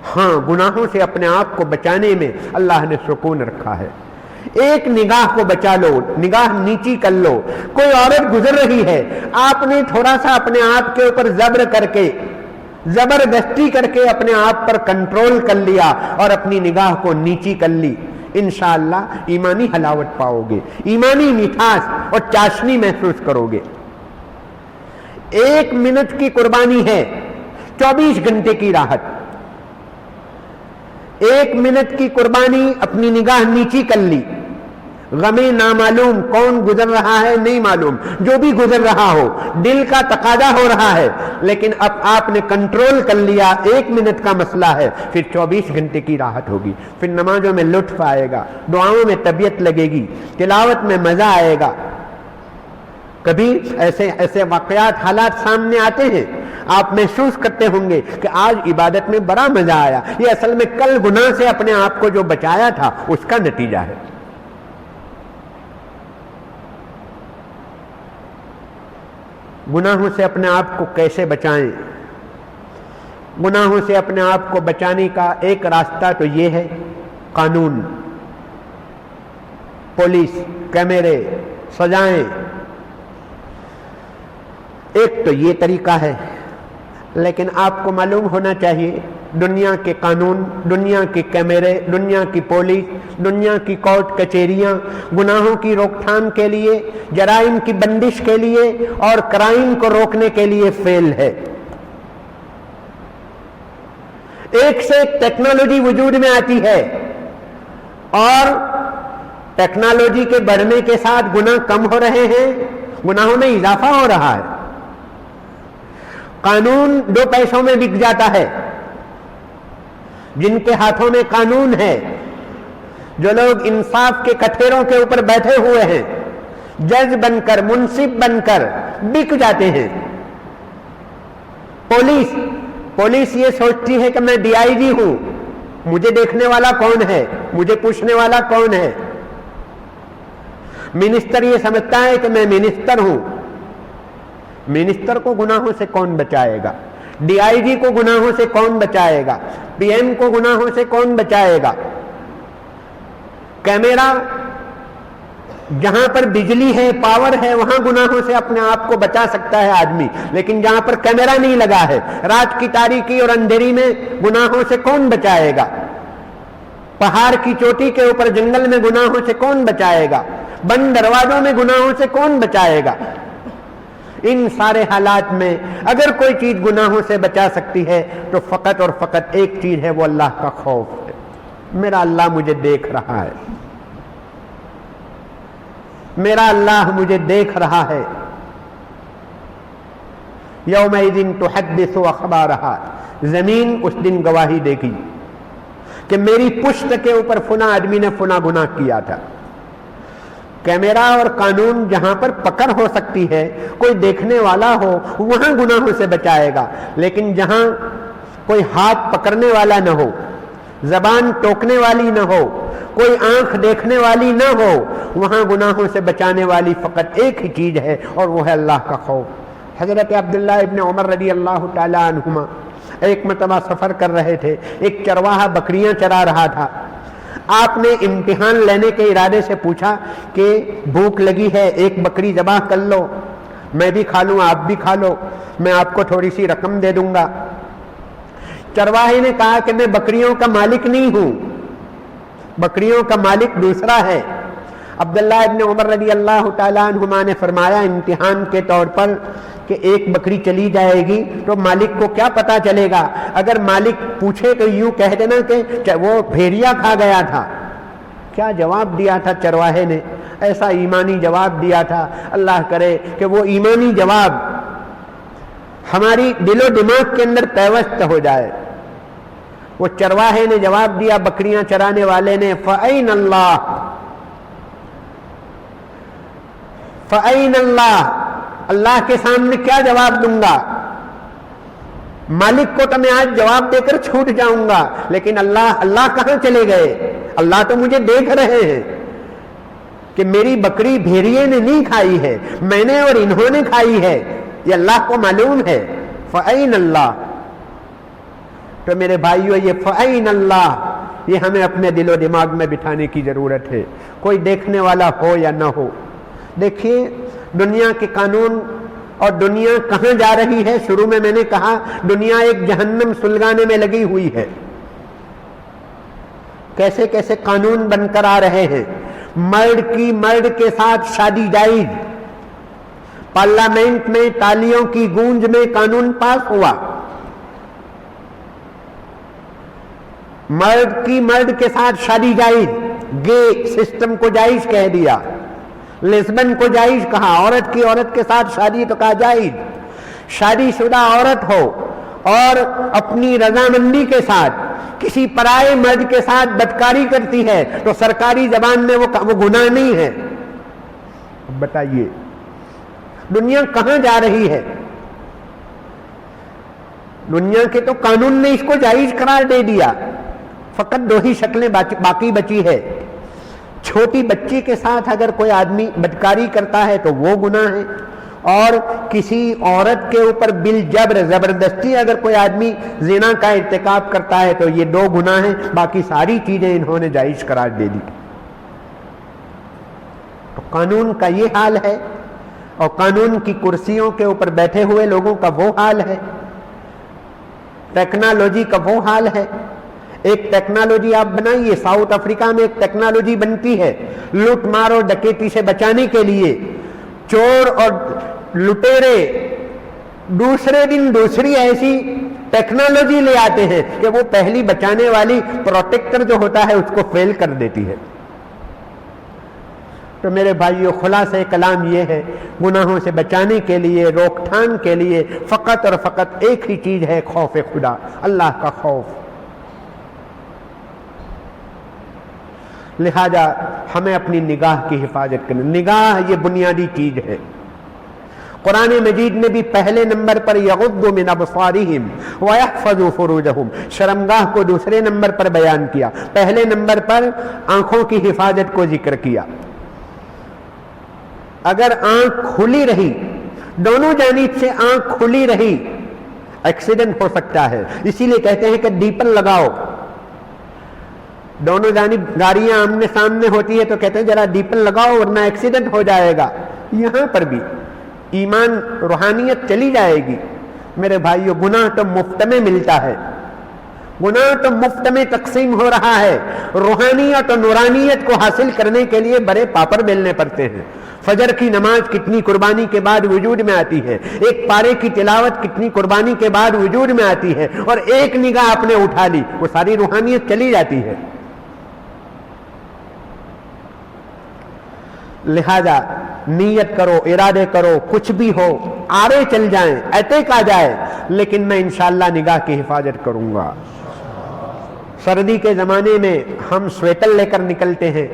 ہاں، گناہوں سے اپنے آپ کو بچانے میں اللہ نے سکون رکھا ہے. ایک نگاہ کو بچا لو، نگاہ نیچی کر لو. کوئی عورت گزر رہی ہے، آپ نے تھوڑا سا اپنے آپ کے اوپر زبر کر کے، زبردستی کر کے اپنے آپ پر کنٹرول کر لیا اور اپنی نگاہ کو نیچی کر لی، انشاءاللہ ایمانی حلاوت پاؤ گے، ایمانی مٹھاس اور چاشنی محسوس کرو گے. 1 منٹ کی قربانی ہے 24 گھنٹے کی راحت. 1 منٹ کی قربانی، اپنی نگاہ نیچی کر لی. غم نامعلوم، کون گزر رہا ہے نہیں معلوم، جو بھی گزر رہا ہو، دل کا تقاضا ہو رہا ہے، لیکن اب آپ نے کنٹرول کر لیا. 1 منٹ کا مسئلہ ہے، پھر 24 گھنٹے کی راحت ہوگی. پھر نمازوں میں لطف آئے گا، دعاؤں میں طبیعت لگے گی، تلاوت میں مزہ آئے گا. کبھی ایسے واقعات، حالات سامنے آتے ہیں، آپ محسوس کرتے ہوں گے کہ آج عبادت میں بڑا مزہ آیا. یہ اصل میں کل گناہ سے اپنے آپ کو جو بچایا تھا اس کا نتیجہ ہے. گناہوں سے اپنے آپ کو کیسے بچائیں؟ گناہوں سے اپنے آپ کو بچانے کا ایک راستہ تو یہ ہے، قانون، پولیس، کیمرے، سزائیں. ایک تو یہ طریقہ ہے، لیکن آپ کو معلوم ہونا چاہیے دنیا کے قانون، دنیا کے کیمرے، دنیا کی پولیس، دنیا کی کورٹ کچہریاں گناہوں کی روک تھام کے لیے، جرائم کی بندش کے لیے اور کرائم کو روکنے کے لیے فیل ہے. ایک سے ایک ٹیکنالوجی وجود میں آتی ہے، اور ٹیکنالوجی کے بڑھنے کے ساتھ گناہ کم ہو رہے ہیں، گناہوں میں اضافہ ہو رہا ہے. قانون 2 پیسوں میں بک جاتا ہے. جن کے ہاتھوں میں قانون ہے، جو لوگ انصاف کے کٹھیروں کے اوپر بیٹھے ہوئے ہیں، جج بن کر، منصف بن کر بک جاتے ہیں. پولیس یہ سوچتی ہے کہ میں DIG ہوں، مجھے دیکھنے والا کون ہے، مجھے پوچھنے والا کون ہے. منسٹر یہ سمجھتا ہے کہ میں منسٹر ہوں. منسٹر کو گناہوں سے کون بچائے گا؟ DIG کو گناہوں سے کون بچائے گا؟ PM کو گناہوں سے کون بچائے گا؟ کیمرہ، جہاں پر بجلی ہے، پاور ہے، وہاں گناہوں سے اپنے آپ کو بچا سکتا ہے آدمی. لیکن جہاں پر کیمرہ نہیں لگا ہے، رات کی تاریکی اور اندھیری میں گناہوں سے کون بچائے گا؟ پہاڑ کی چوٹی کے اوپر جنگل میں گناہوں سے کون بچائے گا؟ بند دروازوں میں گناہوں سے کون بچائے گا؟ ان سارے حالات میں اگر کوئی چیز گناہوں سے بچا سکتی ہے تو فقط اور فقط ایک چیز ہے، وہ اللہ کا خوف ہے. میرا اللہ مجھے دیکھ رہا ہے، میرا اللہ مجھے دیکھ رہا ہے. یومئذ تحدث اخبارہا، زمین اس دن گواہی دے گی کہ میری پشت کے اوپر فلاں آدمی نے فلاں گناہ کیا تھا. کیمرہ اور قانون جہاں پر پکڑ ہو سکتی ہے، کوئی دیکھنے والا ہو، وہاں گناہوں سے بچائے گا. لیکن جہاں کوئی ہاتھ پکڑنے والا نہ ہو، زبان ٹوکنے والی نہ ہو، کوئی آنکھ دیکھنے والی نہ ہو، وہاں گناہوں سے بچانے والی فقط ایک ہی چیز ہے، اور وہ ہے اللہ کا خوف. حضرت عبداللہ ابن عمر رضی اللہ تعالی عنہما ایک مرتبہ سفر کر رہے تھے. ایک چرواہا بکریاں چرا رہا تھا. آپ نے امتحان لینے کے ارادے سے پوچھا کہ بھوک لگی ہے، ایک بکری ذبح کر لو، میں بھی کھا لوں، آپ بھی کھا لو، میں آپ کو تھوڑی سی رقم دے دوں گا. چرواہے نے کہا کہ میں بکریوں کا مالک نہیں ہوں، بکریوں کا مالک دوسرا ہے. عبداللہ ابن عمر رضی اللہ تعالیٰ عنہما نے فرمایا امتحان کے طور پر کہ ایک بکری چلی جائے گی تو مالک کو کیا پتا چلے گا؟ اگر مالک پوچھے تو یوں کہہ دینا کہ وہ بھیڑیا کھا گیا تھا۔ کیا جواب دیا تھا چرواہے نے؟ ایسا ایمانی جواب دیا تھا، اللہ کرے کہ وہ ایمانی جواب ہماری دل و دماغ کے اندر پیوست ہو جائے۔ وہ چرواہے نے جواب دیا، بکریاں چرانے والے نے، فَأَيْنَ اللَّهُ، فَأَيْنَ اللَّهُ، اللہ کے سامنے کیا جواب دوں گا؟ مالک کو تو میں آج جواب دے کر چھوٹ جاؤں گا، لیکن اللہ کہاں چلے گئے؟ اللہ تو مجھے دیکھ رہے ہیں کہ میری بکری بھیڑیے نے نہیں کھائی ہے، میں نے اور انہوں نے کھائی ہے، یہ اللہ کو معلوم ہے۔ فَأَيْنَ اللَّهُ، تو میرے بھائیو یہ فَأَيْنَ اللَّهُ یہ ہمیں اپنے دل و دماغ میں بٹھانے کی ضرورت ہے، کوئی دیکھنے والا ہو یا نہ ہو۔ دیکھیے دنیا کے قانون اور دنیا کہاں جا رہی ہے۔ شروع میں نے کہا دنیا ایک جہنم سلگانے میں لگی ہوئی ہے، کیسے کیسے قانون بن کر آ رہے ہیں۔ مرد کی مرد کے ساتھ شادی جائز، پارلیمنٹ میں تالیوں کی گونج میں قانون پاس ہوا، مرد کی مرد کے ساتھ شادی جائز، گے سسٹم کو جائز کہہ دیا، لیسبن کو جائز کہا، عورت کی عورت کے ساتھ شادی تو کہا جائز۔ شادی شدہ عورت ہو اور اپنی رضامندی کے ساتھ کسی پرائے مرد کے ساتھ بدکاری کرتی ہے تو سرکاری زبان میں وہ گناہ نہیں ہے۔ بتائیے دنیا کہاں جا رہی ہے؟ دنیا کے تو قانون نے اس کو جائز قرار دے دیا، فقط دو ہی شکلیں باقی بچی ہے۔ چھوٹی بچی کے ساتھ اگر کوئی آدمی بدکاری کرتا ہے تو وہ گناہ ہے، اور کسی عورت کے اوپر بالجبر زبردستی اگر کوئی آدمی زنا کا ارتکاب کرتا ہے تو یہ دو گناہ ہیں، باقی ساری چیزیں انہوں نے جائز قرار دے دی۔ تو قانون کا یہ حال ہے، اور قانون کی کرسیوں کے اوپر بیٹھے ہوئے لوگوں کا وہ حال ہے، ٹیکنالوجی کا وہ حال ہے۔ ایک ٹیکنالوجی آپ بنائیے، ساؤتھ افریقہ میں ایک ٹیکنالوجی بنتی ہے لوٹ مار اور ڈکیتی سے بچانے کے لیے۔ چور اور لٹیرے دوسرے دن دوسری ایسی ٹیکنالوجی لے آتے ہیں کہ وہ پہلی بچانے والی پروٹیکٹر جو ہوتا ہے اس کو فیل کر دیتی ہے۔ تو میرے بھائیو خلاصہ کلام یہ ہے، گناہوں سے بچانے کے لیے، روک تھام کے لیے فقط اور فقط ایک ہی چیز ہے، خوف خدا، اللہ کا خوف۔ لہذا ہمیں اپنی نگاہ کی حفاظت کرنا، نگاہ یہ بنیادی چیز ہے۔ قرآن مجید نے بھی پہلے نمبر پر یغضوا من ابصارہم ویحفظوا فروجہم، شرمگاہ کو دوسرے نمبر پر بیان کیا، پہلے نمبر پر آنکھوں کی حفاظت کو ذکر کیا۔ اگر آنکھ کھلی رہی، دونوں جانب سے آنکھ کھلی رہی، ایکسیڈنٹ ہو سکتا ہے، اسی لیے کہتے ہیں کہ دیپن لگاؤ۔ دونوں جانب گاڑیاں آمنے سامنے ہوتی ہے تو کہتے ہیں ذرا دیپن لگاؤ ورنہ ایکسیڈنٹ ہو جائے گا۔ یہاں پر بھی ایمان روحانیت چلی جائے گی۔ میرے بھائیو گناہ تو مفت میں ملتا ہے، گناہ تو مفت میں تقسیم ہو رہا ہے، روحانیت اور نورانیت کو حاصل کرنے کے لیے بڑے پاپڑ بیلنے پڑتے ہیں۔ فجر کی نماز کتنی قربانی کے بعد وجود میں آتی ہے، ایک پارے کی تلاوت کتنی قربانی کے بعد وجود میں آتی ہے، اور ایک نگاہ آپ نے اٹھا لی وہ ساری روحانیت چلی جاتی ہے۔ لہذا نیت کرو، ارادے کرو، کچھ بھی ہو، آرے چل جائیں، اٹیک آ جائے، لیکن میں انشاءاللہ نگاہ کی حفاظت کروں گا۔ سردی کے زمانے میں ہم سویٹر لے کر نکلتے ہیں،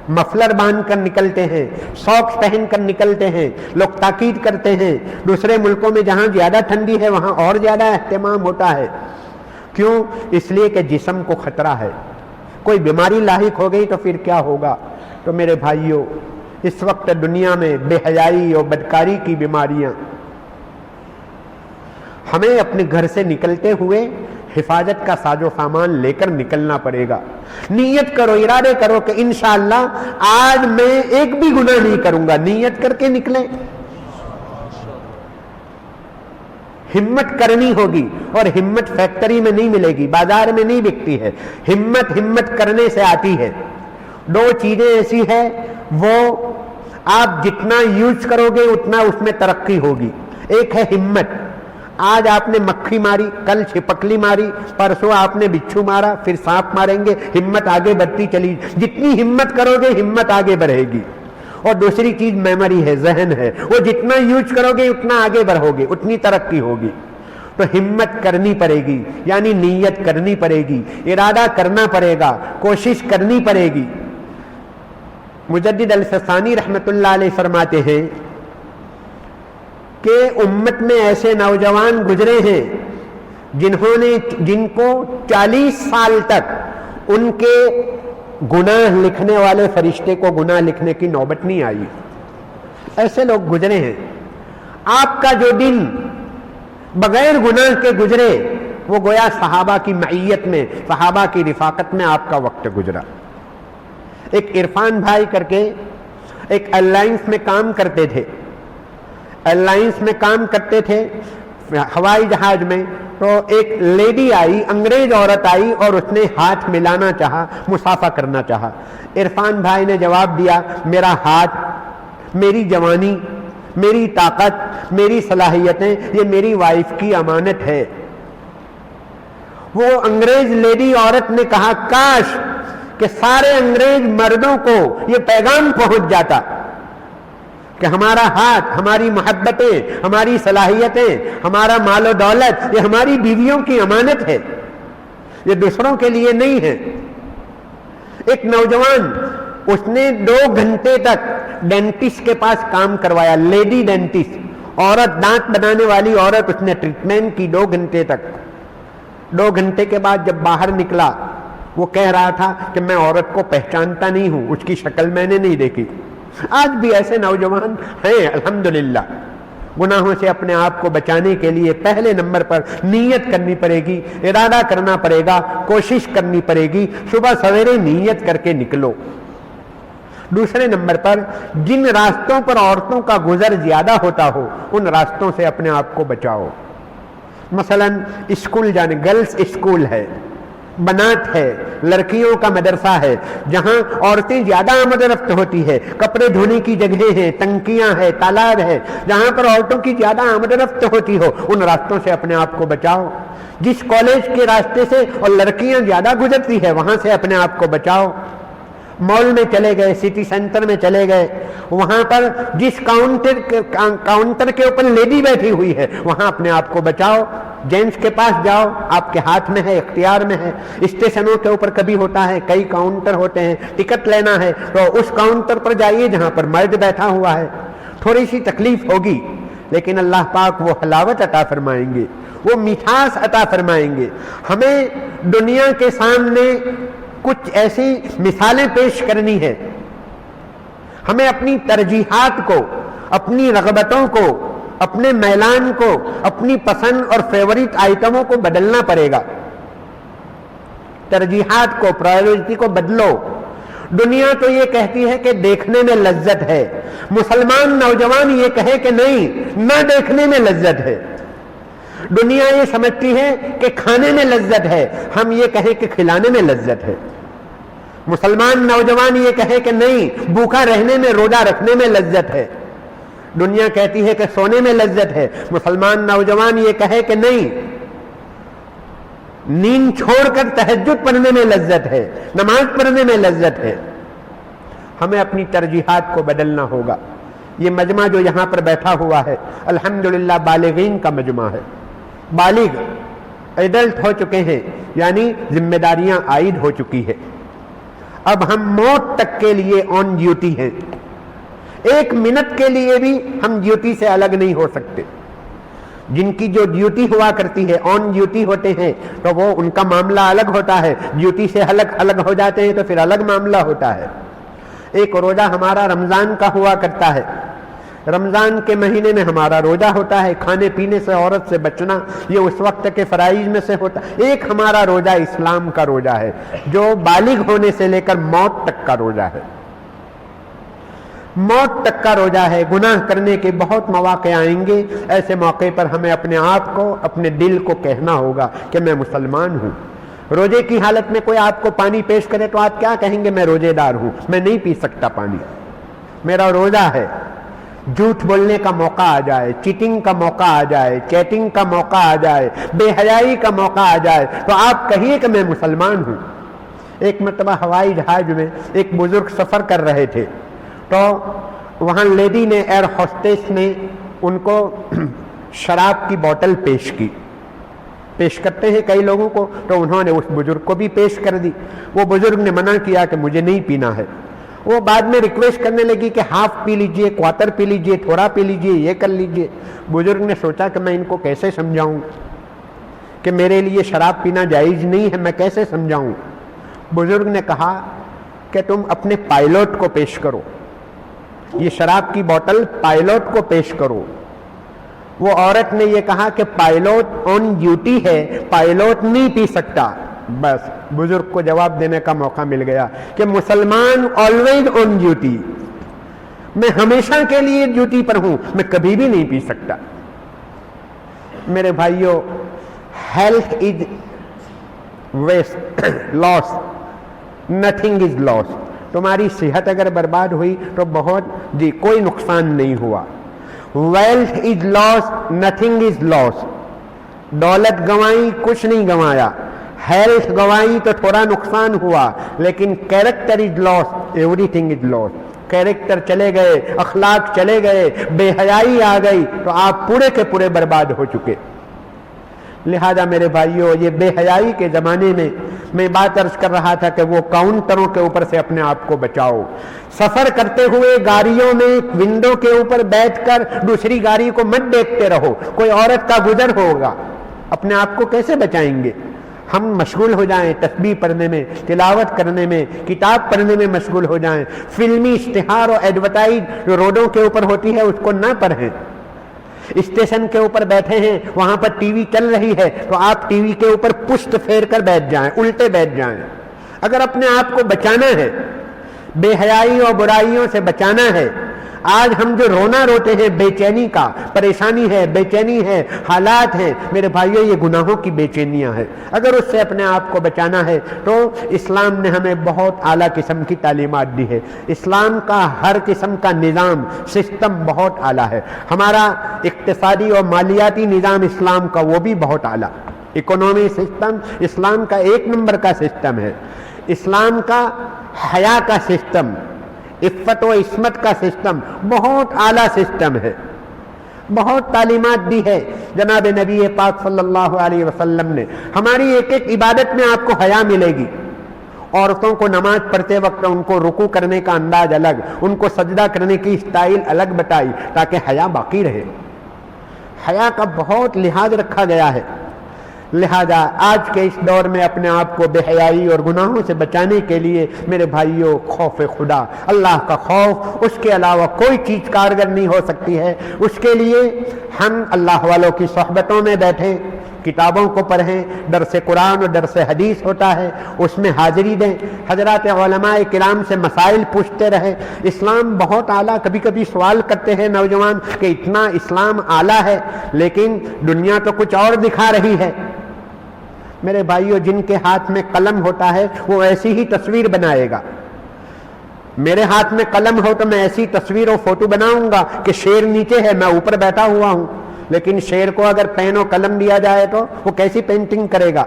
مفلر باندھ کر نکلتے ہیں، ساکس پہن کر نکلتے ہیں، لوگ تاکید کرتے ہیں۔ دوسرے ملکوں میں جہاں زیادہ ٹھنڈی ہے وہاں اور زیادہ اہتمام ہوتا ہے۔ کیوں؟ اس لیے کہ جسم کو خطرہ ہے، کوئی بیماری لاحق ہو گئی تو پھر کیا ہوگا۔ تو میرے بھائیوں اس وقت دنیا میں بے حیائی اور بدکاری کی بیماریاں، ہمیں اپنے گھر سے نکلتے ہوئے حفاظت کا ساز و سامان لے کر نکلنا پڑے گا۔ نیت کرو، ارادے کرو کہ انشاءاللہ آج میں ایک بھی گناہ نہیں کروں گا، نیت کر کے نکلیں۔ ہمت کرنی ہوگی، اور ہمت فیکٹری میں نہیں ملے گی، بازار میں نہیں بکتی ہے، ہمت کرنے سے آتی ہے۔ دو چیزیں ایسی ہیں وہ آپ جتنا یوز کرو گے اتنا اس میں ترقی ہوگی. ایک ہے ہمت. آج آپ نے مکھی ماری, کل چھپکلی ماری, پرسوں آپ نے بچھو مارا, پھر سانپ ماریں گے, ہمت آگے بڑھتی چلی. جتنی ہمت کرو گے ہمت آگے بڑھے گی. اور دوسری چیز میموری ہے, ذہن ہے, وہ جتنا یوز کرو گے اتنا آگے بڑھو گے, اتنی ترقی ہوگی. تو ہمت کرنی پڑے گی, یعنی نیت کرنی پڑے گی, ارادہ کرنا پڑے گا, کوشش کرنی پڑے گی. مجدد الفسانی رحمت اللہ علیہ فرماتے ہیں کہ امت میں ایسے نوجوان گزرے ہیں جن کو 40 سال تک ان کے گناہ لکھنے والے فرشتے کو گناہ لکھنے کی نوبت نہیں آئی. ایسے لوگ گزرے ہیں. آپ کا جو دن بغیر گناہ کے گزرے وہ گویا صحابہ کی معیت میں, صحابہ کی رفاقت میں آپ کا وقت گزرا. ایک عرفان بھائی کر کے ایک ایئر لائنس میں کام کرتے تھے, ہوائی جہاز میں. تو ایک لیڈی آئی, انگریز عورت آئی اور اس نے ہاتھ ملانا چاہا, مصافحہ کرنا چاہا. عرفان بھائی نے جواب دیا, میرا ہاتھ, میری جوانی, میری طاقت, میری صلاحیتیں یہ میری وائف کی امانت ہے. وہ انگریز لیڈی عورت نے کہا کاش کہ سارے انگریز مردوں کو یہ پیغام پہنچ جاتا کہ ہمارا ہاتھ, ہماری محبتیں, ہماری صلاحیتیں, ہمارا مال و دولت یہ ہماری بیویوں کی امانت ہے, یہ دوسروں کے لیے نہیں ہے. ایک نوجوان, اس نے 2 گھنٹے تک ڈینٹسٹ کے پاس کام کروایا, لیڈی ڈینٹسٹ, عورت, دانت بنانے والی عورت, اس نے ٹریٹمنٹ کی 2 گھنٹے تک. 2 گھنٹے کے بعد جب باہر نکلا وہ کہہ رہا تھا کہ میں عورت کو پہچانتا نہیں ہوں, اس کی شکل میں نے نہیں دیکھی. آج بھی ایسے نوجوان ہیں الحمدللہ. گناہوں سے اپنے آپ کو بچانے کے لیے پہلے نمبر پر نیت کرنی پڑے گی, ارادہ کرنا پڑے گا, کوشش کرنی پڑے گی. صبح سویرے نیت کر کے نکلو. دوسرے نمبر پر جن راستوں پر عورتوں کا گزر زیادہ ہوتا ہو ان راستوں سے اپنے آپ کو بچاؤ. مثلا اسکول جانے, گرلز اسکول ہے, بنات ہے, لڑکیوں کا مدرسہ ہے, جہاں عورتیں زیادہ آمد و رفت ہوتی ہے, کپڑے دھونے کی جگہیں ہیں, ٹنکیاں ہے, تالاب ہے, جہاں پر عورتوں کی زیادہ آمد و رفت ہوتی ہو ان راستوں سے اپنے آپ کو بچاؤ. جس کالج کے راستے سے اور لڑکیاں زیادہ گزرتی ہے وہاں سے اپنے آپ کو بچاؤ. مال میں چلے گئے, سٹی سینٹر میں چلے گئے, وہاں پر جس کاؤنٹر کے اوپر لیڈی بیٹھی ہوئی ہے وہاں اپنے آپ کو بچاؤ. جینٹس کے پاس جاؤ, آپ کے ہاتھ میں ہے, اختیار میں ہے. اسٹیشنوں کے اوپر کبھی ہوتا ہے, کئی کاؤنٹر ہوتے ہیں, ٹکٹ لینا ہے تو اس کاؤنٹر پر جائیے جہاں پر مرد بیٹھا ہوا ہے. تھوڑی سی تکلیف ہوگی لیکن اللہ پاک وہ حلاوت عطا فرمائیں گے, وہ مٹھاس عطا فرمائیں گے. ہمیں دنیا کے سامنے کچھ ایسی مثالیں پیش کرنی ہے. ہمیں اپنی ترجیحات کو, اپنی رغبتوں کو, اپنے میلان کو, اپنی پسند اور فیورٹ آئٹموں کو بدلنا پڑے گا. ترجیحات کو, پرائیورٹی کو بدلو. دنیا تو یہ کہتی ہے کہ دیکھنے میں لذت ہے, مسلمان نوجوان یہ کہے کہ نہیں, نہ دیکھنے میں لذت ہے. دنیا یہ سمجھتی ہے کہ کھانے میں لذت ہے, ہم یہ کہیں کہ کھلانے میں لذت ہے. مسلمان نوجوان یہ کہے کہ نہیں, بھوکا رہنے میں, روزہ رکھنے میں لذت ہے. دنیا کہتی ہے کہ سونے میں لذت ہے, مسلمان نوجوان یہ کہے کہ نہیں, نیند چھوڑ کر تہجد پڑھنے میں لذت ہے, نماز پڑھنے میں لذت ہے. ہمیں اپنی ترجیحات کو بدلنا ہوگا. یہ مجمع جو یہاں پر بیٹھا ہوا ہے الحمدللہ بالغین کا مجمع ہے. بالغ ایڈلٹ ہو چکے ہیں, یعنی ذمہ داریاں عائد ہو چکی ہے. اب ہم موت تک کے لیے آن ڈیوٹی ہیں. 1 منٹ کے لیے بھی ہم ڈیوٹی سے الگ نہیں ہو سکتے. جن کی جو ڈیوٹی ہوا کرتی ہے, آن ڈیوٹی ہوتے ہیں, تو وہ ان کا معاملہ الگ ہوتا ہے. ڈیوٹی سے الگ ہو جاتے ہیں تو پھر الگ معاملہ ہوتا ہے. ایک روزہ ہمارا رمضان کا ہوا کرتا ہے. رمضان کے مہینے میں ہمارا روزہ ہوتا ہے. کھانے پینے سے, عورت سے بچنا, یہ اس وقت کے فرائض میں سے ہوتا ہے. ایک ہمارا روزہ اسلام کا روزہ ہے جو بالغ ہونے سے لے کر موت تک کا روزہ ہے. موت تک کا روزہ ہے. گناہ کرنے کے بہت مواقع آئیں گے. ایسے موقع پر ہمیں اپنے آپ کو, اپنے دل کو کہنا ہوگا کہ میں مسلمان ہوں. روزے کی حالت میں کوئی آپ کو پانی پیش کرے تو آپ کیا کہیں گے؟ میں روزے دار ہوں، میں نہیں پی سکتا پانی، میرا روزہ ہے۔ جھوٹ بولنے کا موقع آ جائے، چیٹنگ کا موقع آ جائے، چیٹنگ کا موقع آ جائے، بے حیائی کا موقع آ جائے تو آپ کہیے کہ میں مسلمان ہوں۔ ایک مرتبہ ہوائی جہاز میں ایک بزرگ سفر کر رہے تھے تو وہاں لیڈی نے، ایئر ہوسٹس نے ان کو شراب کی بوتل پیش کرتے ہیں کئی لوگوں کو، تو انہوں نے اس بزرگ کو بھی پیش کر دی۔ وہ بزرگ نے منع کیا کہ مجھے نہیں پینا ہے۔ وہ بعد میں ریکویسٹ کرنے لگی کہ ہاف پی لیجئے، کوارٹر پی لیجئے، تھوڑا پی لیجئے، یہ کر لیجئے۔ بزرگ نے سوچا کہ میں ان کو کیسے سمجھاؤں کہ میرے لیے شراب پینا جائز نہیں ہے، میں کیسے سمجھاؤں؟ بزرگ نے کہا کہ تم اپنے پائلٹ کو پیش کرو، یہ شراب کی بوتل پائلٹ کو پیش کرو۔ وہ عورت نے یہ کہا کہ پائلٹ آن ڈیوٹی ہے، پائلٹ نہیں پی سکتا۔ بس بزرگ کو جواب دینے کا موقع مل گیا کہ مسلمان آلویز آن ڈیوٹی، میں ہمیشہ کے لیے ڈیوٹی پر ہوں، میں کبھی بھی نہیں پی سکتا۔ میرے بھائیوں، health is waste, loss, nothing is loss. تمہاری صحت اگر برباد ہوئی تو بہت کوئی نقصان نہیں ہوا۔ Wealth is loss, nothing is loss. دولت گنوائی، کچھ نہیں گنوایا۔ ہیلتھ گنوائی تو تھوڑا نقصان ہوا، لیکن کیریکٹر از لاس، ایوری تھنگ از لاس۔ کیریکٹر چلے گئے، اخلاق چلے گئے، بے حیائی آ گئی تو آپ پورے کے پورے برباد ہو چکے۔ لہذا میرے بھائیوں، یہ بے حیائی کے زمانے میں بات عرض کر رہا تھا کہ وہ کاؤنٹروں کے اوپر سے اپنے آپ کو بچاؤ۔ سفر کرتے ہوئے گاڑیوں میں ونڈو کے اوپر بیٹھ کر دوسری گاڑی کو مت دیکھتے رہو، کوئی عورت کا گزر ہوگا، اپنے آپ کو کیسے بچائیں گے؟ ہم مشغول ہو جائیں تسبیح پڑھنے میں، تلاوت کرنے میں، کتاب پڑھنے میں مشغول ہو جائیں۔ فلمی اشتہار اور ایڈورٹائز جو روڈوں کے اوپر ہوتی ہے اس کو نہ پڑھیں۔ اسٹیشن کے اوپر بیٹھے ہیں، وہاں پر ٹی وی چل رہی ہے تو آپ ٹی وی کے اوپر پشت پھیر کر بیٹھ جائیں، الٹے بیٹھ جائیں۔ اگر اپنے آپ کو بچانا ہے، بے حیائی اور برائیوں سے بچانا ہے، آج ہم جو رونا روتے ہیں بے چینی کا، پریشانی ہے، بے چینی ہے، حالات ہیں، میرے بھائیوں یہ گناہوں کی بے چینیاں ہیں۔ اگر اس سے اپنے آپ کو بچانا ہے تو اسلام نے ہمیں بہت اعلیٰ قسم کی تعلیمات دی ہے۔ اسلام کا ہر قسم کا نظام، سسٹم بہت اعلیٰ ہے۔ ہمارا اقتصادی اور مالیاتی نظام اسلام کا وہ بھی بہت اعلیٰ۔ اکنومی سسٹم اسلام کا 1 نمبر کا سسٹم ہے۔ اسلام کا حیا کا سسٹم، عفت و عصمت کا سسٹم بہت اعلیٰ سسٹم ہے۔ بہت تعلیمات دی ہے جناب نبی پاک صلی اللہ علیہ وسلم نے۔ ہماری ایک ایک عبادت میں آپ کو حیا ملے گی۔ عورتوں کو نماز پڑھتے وقت ان کو رکوع کرنے کا انداز الگ، ان کو سجدہ کرنے کی اسٹائل الگ بتائی تاکہ حیا باقی رہے۔ حیا کا بہت لحاظ رکھا گیا ہے۔ لہذا آج کے اس دور میں اپنے آپ کو بے حیائی اور گناہوں سے بچانے کے لیے میرے بھائیوں، خوف خدا، اللہ کا خوف، اس کے علاوہ کوئی چیز کارگر نہیں ہو سکتی ہے۔ اس کے لیے ہم اللہ والوں کی صحبتوں میں بیٹھیں، کتابوں کو پڑھیں، درس قرآن اور درس حدیث ہوتا ہے، اس میں حاضری دیں، حضرات علماء کرام سے مسائل پوچھتے رہیں۔ اسلام بہت اعلیٰ، کبھی کبھی سوال کرتے ہیں نوجوان کہ اتنا اسلام اعلیٰ ہے لیکن دنیا تو کچھ اور دکھا رہی ہے۔ میرے بھائیوں، جن کے ہاتھ میں قلم ہوتا ہے وہ ایسی ہی تصویر بنائے گا۔ میرے ہاتھ میں قلم ہو تو میں ایسی تصویر اور فوٹو بناؤں گا کہ شیر نیچے ہے، میں اوپر بیٹھا ہوا ہوں، لیکن شیر کو اگر پین و قلم دیا جائے تو وہ کیسی پینٹنگ کرے گا؟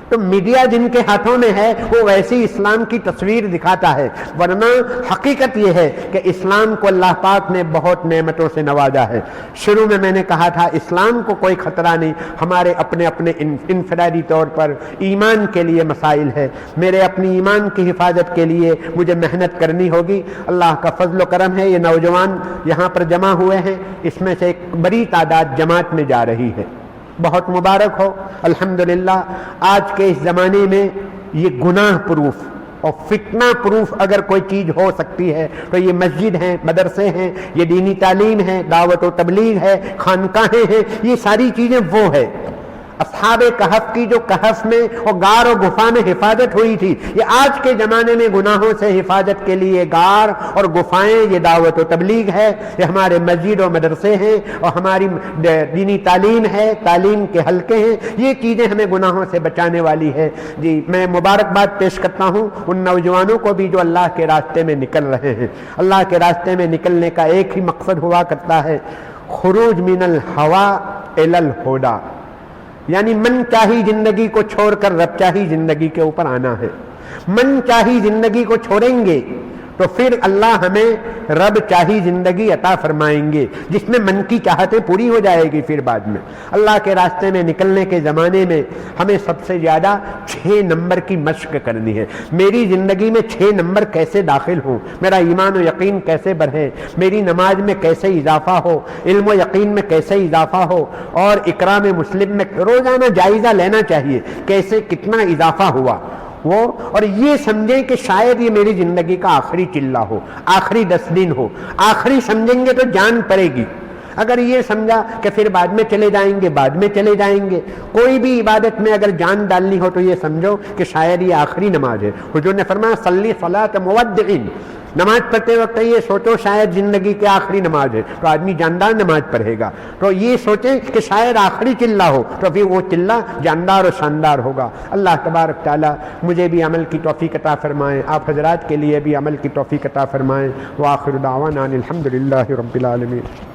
تو میڈیا جن کے ہاتھوں میں ہے وہ ویسی اسلام کی تصویر دکھاتا ہے، ورنہ حقیقت یہ ہے کہ اسلام کو اللہ پاک نے بہت نعمتوں سے نوازا ہے۔ شروع میں نے کہا تھا اسلام کو کوئی خطرہ نہیں، ہمارے اپنے اپنے انفرادی طور پر ایمان کے لیے مسائل ہے۔ میرے اپنی ایمان کی حفاظت کے لیے مجھے محنت کرنی ہوگی۔ اللہ کا فضل و کرم ہے، یہ نوجوان یہاں پر جمع ہوئے ہیں، اس میں سے ایک بڑی تعداد جماعت میں جا رہی ہے، بہت مبارک ہو۔ الحمدللہ آج کے اس زمانے میں یہ گناہ پروف اور فتنہ پروف اگر کوئی چیز ہو سکتی ہے تو یہ مسجد ہیں، مدرسے ہیں، یہ دینی تعلیم ہے، دعوت و تبلیغ ہے، خانقاہیں ہیں، یہ ساری چیزیں وہ ہے۔ اصحاب کہف کی جو کہف میں اور غار و گفا میں حفاظت ہوئی تھی، یہ آج کے زمانے میں گناہوں سے حفاظت کے لیے غار اور گفائیں، یہ دعوت و تبلیغ ہے، یہ ہمارے مسجد و مدرسے ہیں اور ہماری دینی تعلیم ہے، تعلیم کے حلقے ہیں، یہ چیزیں ہمیں گناہوں سے بچانے والی ہے۔ جی میں مبارکباد پیش کرتا ہوں ان نوجوانوں کو بھی جو اللہ کے راستے میں نکل رہے ہیں۔ اللہ کے راستے میں نکلنے کا ایک ہی مقصد ہوا کرتا ہے، خروج من الہوا الی الہدی، یعنی من چاہی زندگی کو چھوڑ کر رب چاہی زندگی کے اوپر آنا ہے۔ من چاہی زندگی کو چھوڑیں گے تو پھر اللہ ہمیں رب چاہی زندگی عطا فرمائیں گے، جس میں من کی چاہتیں پوری ہو جائے گی۔ پھر بعد میں اللہ کے راستے میں نکلنے کے زمانے میں ہمیں سب سے زیادہ 6 نمبر کی مشق کرنی ہے۔ میری زندگی میں 6 نمبر کیسے داخل ہوں، میرا ایمان و یقین کیسے بڑھے، میری نماز میں کیسے اضافہ ہو، علم و یقین میں کیسے اضافہ ہو، اور اکرام مسلم میں روزانہ جائزہ لینا چاہیے کیسے کتنا اضافہ ہوا وہ، اور یہ سمجھیں کہ شاید یہ میری زندگی کا آخری چلہ ہو، آخری 10 دن ہو۔ آخری سمجھیں گے تو جان پڑے گی، اگر یہ سمجھا کہ پھر بعد میں چلے جائیں گے، بعد میں چلے جائیں گے، کوئی بھی عبادت میں اگر جان ڈالنی ہو تو یہ سمجھو کہ شاید یہ آخری نماز ہے۔ حضور نے فرمایا صلی صلاۃ مودع، نماز پڑھتے وقت یہ سوچو شاید زندگی کی آخری نماز ہے تو آدمی جاندار نماز پڑھے گا، تو یہ سوچیں کہ شاید آخری چلہ ہو تو پھر وہ چلہ جاندار و شاندار ہوگا۔ اللہ تبارک تعالی مجھے بھی عمل کی توفیق عطا فرمائیں، آپ حضرات کے لیے بھی عمل کی توفیق عطا فرمائیں۔ وآخر دعوانا الحمدللہ رب العالمین۔